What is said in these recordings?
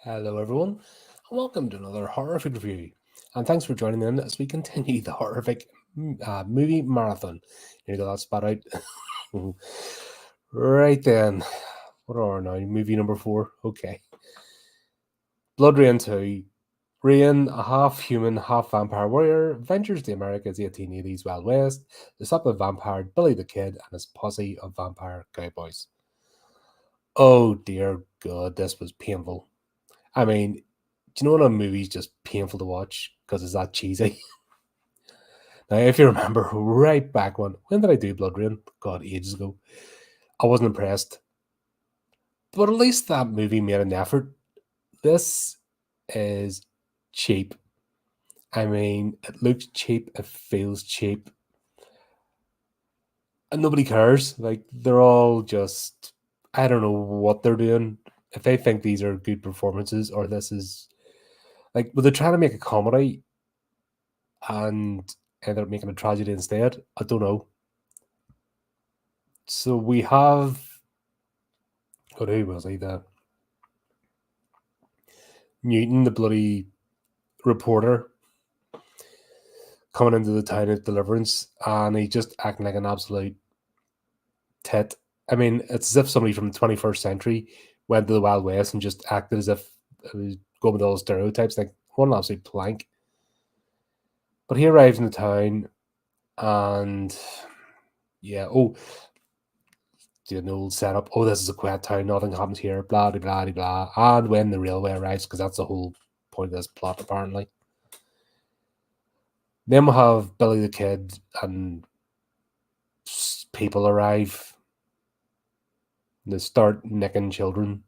Hello everyone, and welcome to another horrific review, and thanks for joining in as we continue the horrific movie marathon. Here you go, that spot out. Right then, what are now? Movie number 4, okay. Bloodrayne 2. Rayne, a half-human, half-vampire warrior, ventures to America's 1880s Wild West to stop a vampire Billy the Kid and his posse of vampire cowboys. Oh dear God, this was painful. I mean, do you know when a movie's just painful to watch because it's that cheesy? Now, if you remember right back when did I do Bloodrayne? God, ages ago. I wasn't impressed. But at least that movie made an effort. This is cheap. I mean, it looks cheap, it feels cheap. And nobody cares. Like, they're all just, I don't know what they're doing. If they think these are good performances or this is, like, were they trying to make a comedy and ended up making a tragedy instead? I don't know. So we have, who was he? The Newton, the bloody reporter, coming into the town of Deliverance, and he just acting like an absolute tit. I mean, it's as if somebody from the 21st century went to the Wild West and just acted as if it was going with all the stereotypes. Like, what an absolute plank. But he arrives in the town, and yeah, the old setup. Oh, this is a quiet town. Nothing happens here. Blah blah blah blah. And when the railway arrives, because that's the whole point of this plot, apparently. Then we'll have Billy the Kid and people arrive. They start nicking children.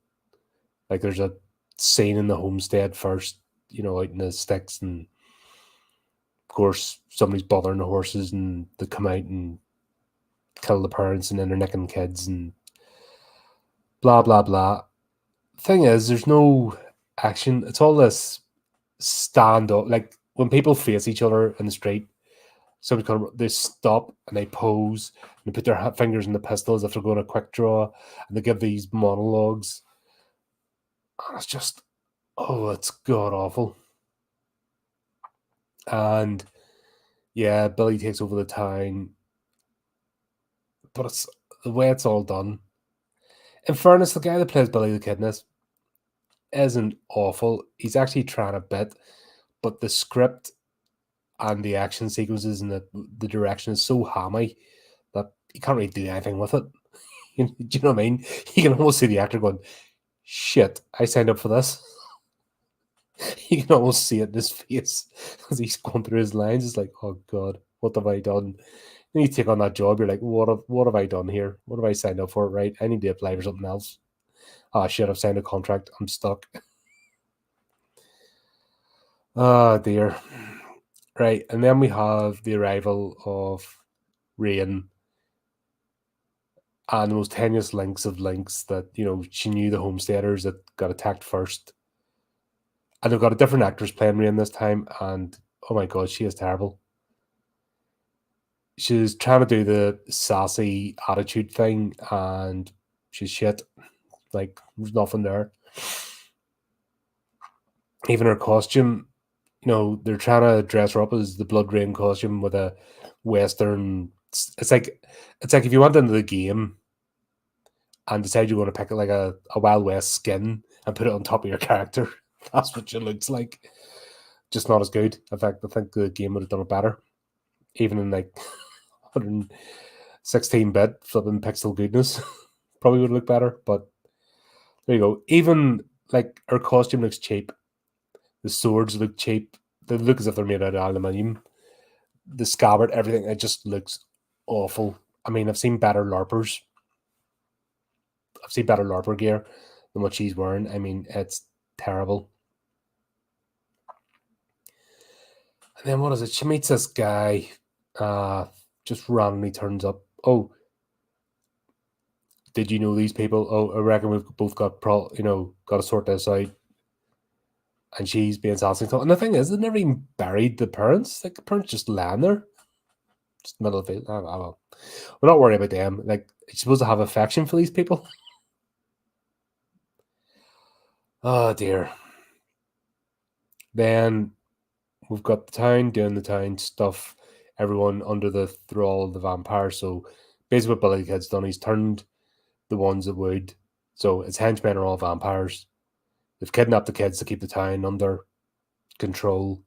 Like, there's a scene in the homestead first, out in the sticks, and of course somebody's bothering the horses, and they come out and kill the parents, and then they're nicking kids and blah blah blah. Thing is, there's no action. It's all this stand up. Like, when people face each other in the street, they stop and they pose and they put their fingers in the pistol as if they're going a quick draw, and they give these monologues. And it's just, it's god awful. And yeah, Billy takes over the town, but it's the way it's all done. In fairness, the guy that plays Billy the Kid in this isn't awful. He's actually trying a bit, but the script and the action sequences and the direction is so hammy that you can't really do anything with it. Do you know what I mean? You can almost see the actor going, shit, I signed up for this. You can almost see it in his face as he's going through his lines. It's like, oh God, what have I done? Then you take on that job, you're like, what have I done here? What have I signed up for? Right, I need to apply for something else. Oh shit, I've signed a contract. I'm stuck. Oh dear. Right, and then we have the arrival of Rayne and the most tenuous links of links that, she knew the homesteaders that got attacked first. And they've got a different actress playing Rayne this time, and oh my God, she is terrible. She's trying to do the sassy attitude thing, and she's shit. Like, there's nothing there. Even her costume, they're trying to dress her up as the Bloodrayne costume with a Western. It's like if you went into the game and decided you want to pick like a Wild West skin and put it on top of your character. That's what she looks like. Just not as good. In fact, I think the game would have done it better. Even in like 116-bit flipping pixel goodness. Probably would look better, but there you go. Even like her costume looks cheap. The swords look cheap. They look as if they're made out of aluminium. The scabbard, everything, it just looks awful. I mean, I've seen better LARPers. I've seen better LARPer gear than what she's wearing. I mean, it's terrible. And then what is it? She meets this guy, just randomly turns up. Oh, did you know these people? Oh, I reckon we've both got got to sort this out. And she's being sassy. And the thing is, they never even buried the parents. Like, the parents just laying there. just middle of it. Well, we're not worried about them. Like, you're supposed to have affection for these people. Oh dear. Then we've got the town doing the town stuff. Everyone under the thrall of the vampire. So basically, what Billy the Kid's done, he's turned the ones that would. So his henchmen are all vampires. They've kidnapped the kids to keep the town under control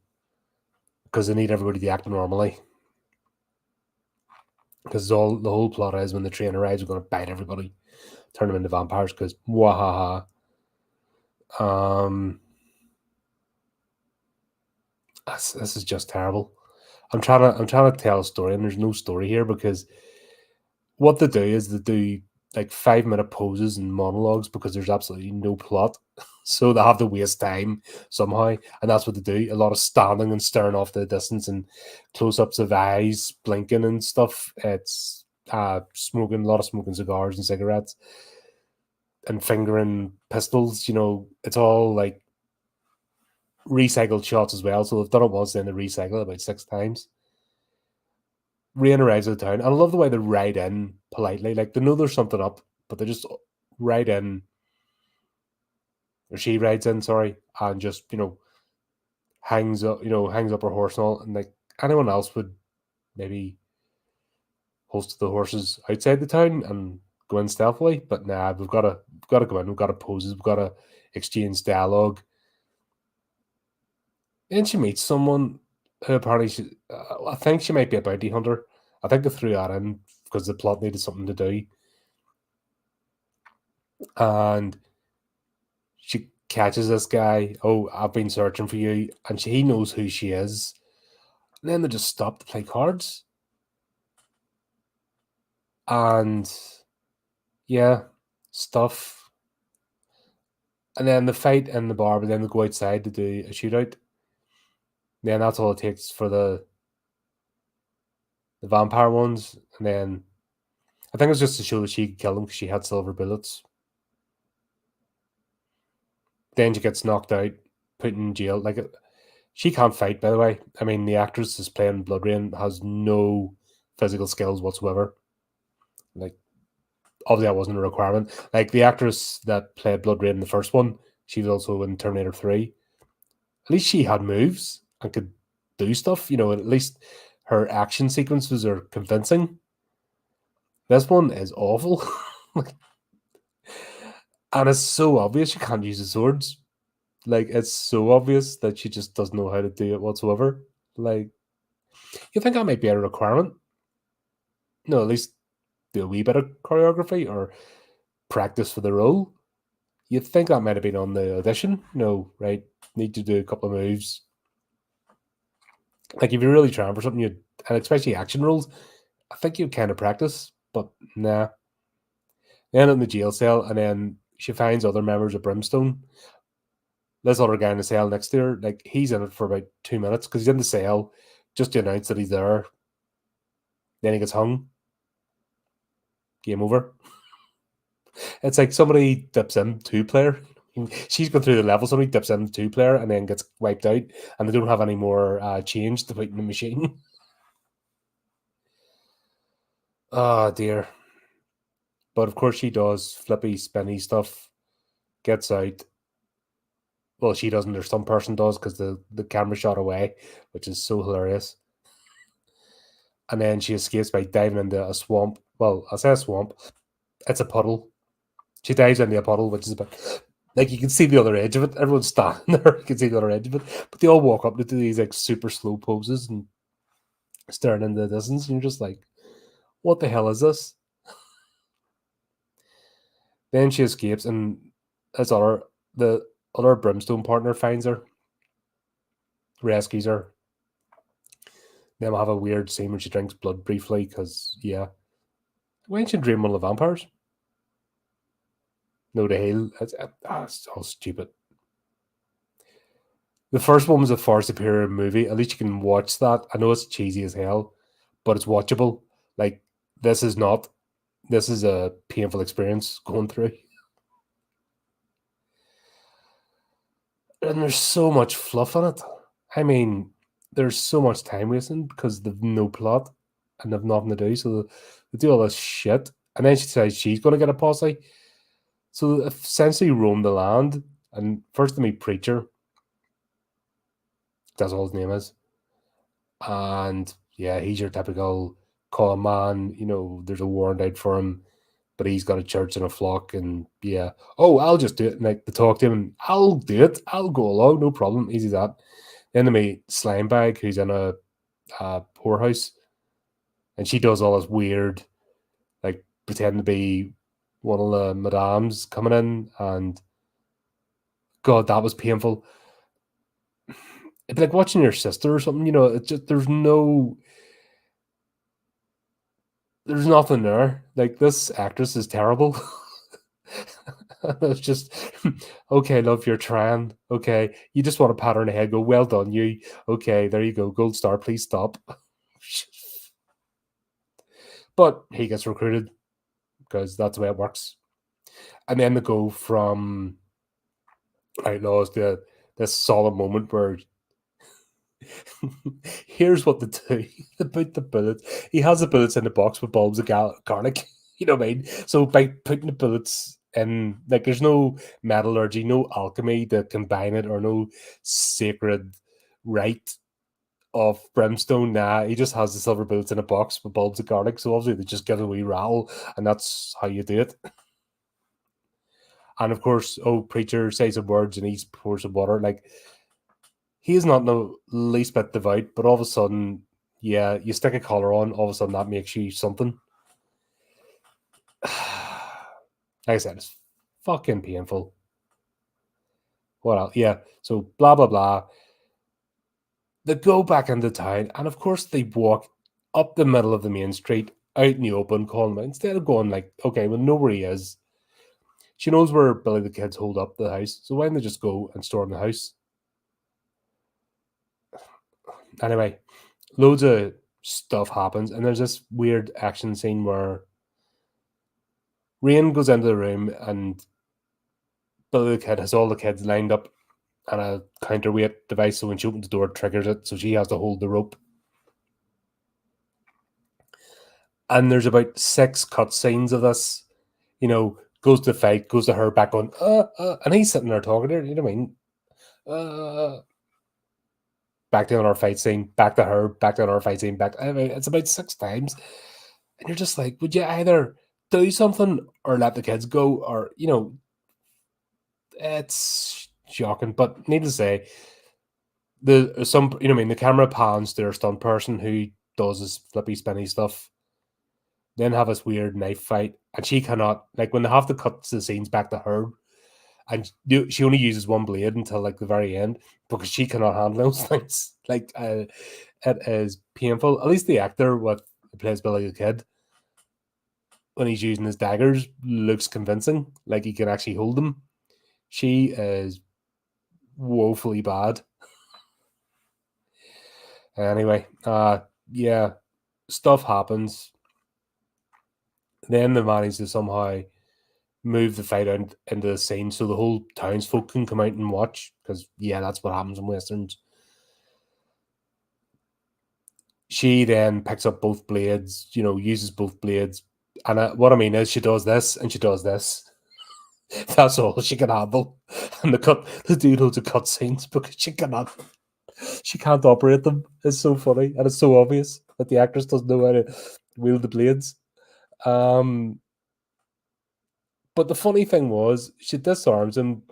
because they need everybody to act normally. Because the whole plot is when the train arrives, we're going to bite everybody, turn them into vampires. Because wahaha. This is just terrible. I'm trying to tell a story, and there's no story here because what they do is they do like 5-minute poses and monologues because there's absolutely no plot. So they have to waste time somehow, and that's what they do. A lot of standing and staring off the distance and close-ups of eyes, blinking and stuff. It's smoking, a lot of smoking cigars and cigarettes and fingering pistols. You know, it's all like recycled shots as well. So they've done it once, then they recycle it about 6 times. Rayne arrives at the town, and I love the way they ride in politely. Like, they know there's something up, but they just ride in, or she rides in, sorry, and just, you know, hangs up her horse and all. And like anyone else would maybe host the horses outside the town and go in stealthily, but nah, we've got to go in. We've got to poses. We've got to exchange dialogue. Then she meets someone who apparently I think she might be a bounty hunter. I think they threw that in because the plot needed something to do. And she catches this guy. Oh, I've been searching for you. And he knows who she is. And then they just stop to play cards. And yeah, stuff. And then the fight in the bar, but then they go outside to do a shootout. Then that's all it takes for the vampire ones. And then I think it's just to show that she could kill them because she had silver bullets. Then she gets knocked out, put in jail. Like, she can't fight, by the way. I mean, the actress is playing Bloodrayne, has no physical skills whatsoever. Like, obviously that wasn't a requirement. Like, the actress that played Bloodrayne in the first one, she was also in Terminator 3. At least she had moves and could do stuff, you know, at least her action sequences are convincing. This one is awful. And it's so obvious she can't use the swords. Like, it's so obvious that she just doesn't know how to do it whatsoever. Like, you think that might be a requirement? No, at least do a wee bit of choreography or practice for the role. You'd think that might have been on the audition. No, right? Need to do a couple of moves. Like, if you're really trying for something, and especially action roles, I think you'd kind of practice, but nah. Then in the jail cell, and then she finds other members of Brimstone. This other guy in the cell next to her, like, he's in it for about 2 minutes because he's in the cell just to announce that he's there. Then he gets hung. Game over. It's like somebody dips in 2-player. She's gone through the level. Somebody dips in 2-player and then gets wiped out, and they don't have any more change to put in the machine. Oh dear. But of course she does flippy, spinny stuff. Gets out. Well, she doesn't. There's some person does because the camera shot away, which is so hilarious. And then she escapes by diving into a swamp. Well, I say a swamp. It's a puddle. She dives into a puddle, which is about, like, you can see the other edge of it. Everyone's standing there. You can see the other edge of it. But they all walk up to do these like super slow poses and staring into the distance. And you're just like, what the hell is this? Then she escapes, and the other Brimstone partner finds her, rescues her. Then we'll have a weird scene when she drinks blood briefly, because, yeah. Why didn't she dream one of the vampires? No, to heal. It's all stupid. The first one was a far superior movie. At least you can watch that. I know it's cheesy as hell, but it's watchable. Like, this is not. This is a painful experience going through. And there's so much fluff in it. I mean, there's so much time wasting because there's no plot. and have nothing to do. So they do all this shit. And then she says she's going to get a posse. So they essentially roam the land. And first they meet Preacher. That's all his name is. And yeah, he's your typical con man. You know, there's a warrant out for him, but he's got a church and a flock. And yeah, oh, I'll just do it. And like to talk to him, and I'll do it. I'll go along, no problem. Easy as that. Then they meet Slimebag, who's in a whorehouse. And she does all this weird, like, pretend to be one of the madams coming in. And God, that was painful. It'd be like watching your sister or something, you know. It's just there's nothing there. Like, this actress is terrible. It's just okay, love, you're trying. Okay, you just want to pat her on the head, go, well done, you. Okay, there you go, gold star, please stop. But he gets recruited because that's the way it works. And then they go from Outlaws to this solemn moment where here's what they do about the bullets. He has the bullets in the box with bulbs of garlic. You know what I mean? So by putting the bullets in, like, there's no metallurgy, no alchemy to combine it, or no sacred rite of brimstone. Nah, he just has the silver bullets in a box with bulbs of garlic. So obviously they just give it a wee rattle, and that's how you do it. And of course, Preacher says some words and he pours some water. Like, he is not the least bit devout, but all of a sudden, yeah, you stick a collar on, all of a sudden that makes you something. Like I said, it's fucking painful. What else? Yeah, so blah, blah, blah. They go back into town, and of course they walk up the middle of the main street, out in the open, calling him out. Instead of going like, okay, we'll know where he is. She knows where Billy the Kid's hold up the house, so why don't they just go and storm the house? Anyway, loads of stuff happens, and there's this weird action scene where Rayne goes into the room, and Billy the Kid has all the kids lined up on a counterweight device, so when she opens the door, it triggers it, so she has to hold the rope. And there's about 6 cut scenes of this, you know, goes to fight, goes to her, back on, and he's sitting there talking to her, you know what I mean? Back to another fight scene, back to her, back to another fight scene, back. I mean, it's about 6 times. And you're just like, would you either do something or let the kids go? Or, you know, it's shocking. But needless to say, the camera pans to their stunt person who does this flippy spinny stuff. Then have this weird knife fight, and she cannot, like, when they have to cut the scenes back to her, and she only uses one blade until like the very end because she cannot handle those things. Like, it is painful. At least the actor what plays Billy the Kid, when he's using his daggers, looks convincing, like he can actually hold them. She is woefully bad. Anyway, yeah, stuff happens. Then they manage to somehow move the fight out into the scene so the whole townsfolk can come out and watch, because yeah, that's what happens in westerns. She then picks up both blades, you know, uses both blades, and what I mean is she does this and she does this. That's all she can handle. And the dude loads of cut scenes because she can't operate them. It's so funny, and it's so obvious that the actress doesn't know how to wield the blades. But the funny thing was, she disarms him.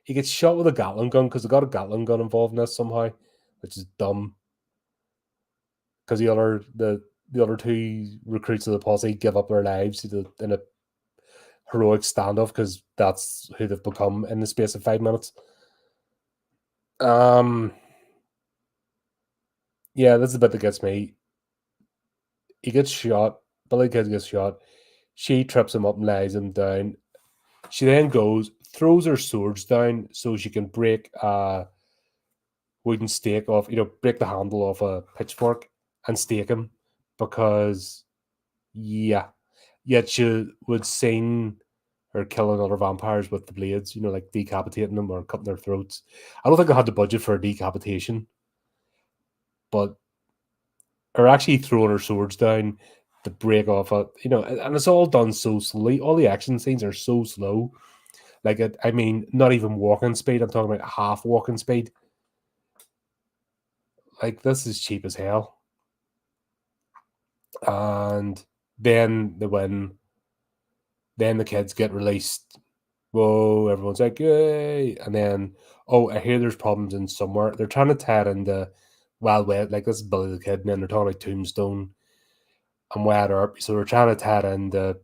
He gets shot with a Gatling gun because they got a Gatling gun involved in this somehow, which is dumb. Because the other 2 recruits of the posse give up their lives in a heroic standoff because that's who they've become in the space of 5 minutes. Yeah, this is the bit that gets me. He gets shot. Billy Kid gets shot. She trips him up and lays him down. She then goes, throws her swords down so she can break a wooden stake off, break the handle off a pitchfork and stake him, because, yeah, yet she would seen her killing other vampires with the blades, like decapitating them or cutting their throats. I don't think they had the budget for a decapitation, but are actually throwing her swords down to break off a, and it's all done so slowly. All the action scenes are so slow. Like, I mean, not even walking speed. I'm talking about half walking speed. Like, this is cheap as hell. And then they win. Then the kids get released. Whoa, everyone's like, yay. And then, oh, I hear there's problems in somewhere. They're trying to tie it into Wild West. Like, this is Billy the Kid. And then they're talking about Tombstone and Wild Earp. So they're trying to tie it into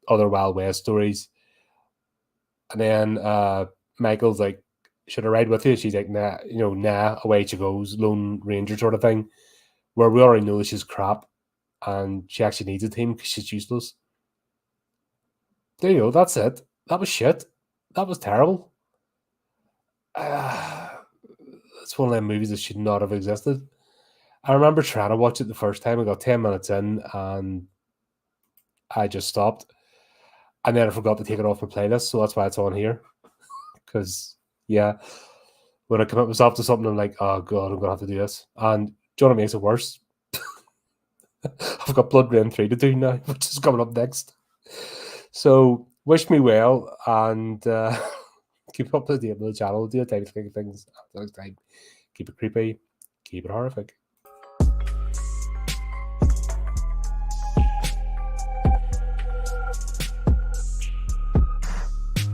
other Wild West stories. And then Michael's like, should I ride with you? She's like, nah, nah, away she goes, Lone Ranger sort of thing. Where we already know that she's crap and she actually needs a team because she's useless. There you go, that's it. That was shit. That was terrible. It's one of them movies that should not have existed. I remember trying to watch it the first time. I got 10 minutes in and I just stopped. And then I forgot to take it off my playlist, so that's why it's on here. Because, yeah, when I commit myself to something, I'm like, oh god, I'm gonna have to do this. And do you know what makes it worse? I've got Bloodrayne 3 to do now, which is coming up next. So wish me well and keep up to date with the channel. Do a tiny things next time. Keep it creepy, keep it horrific.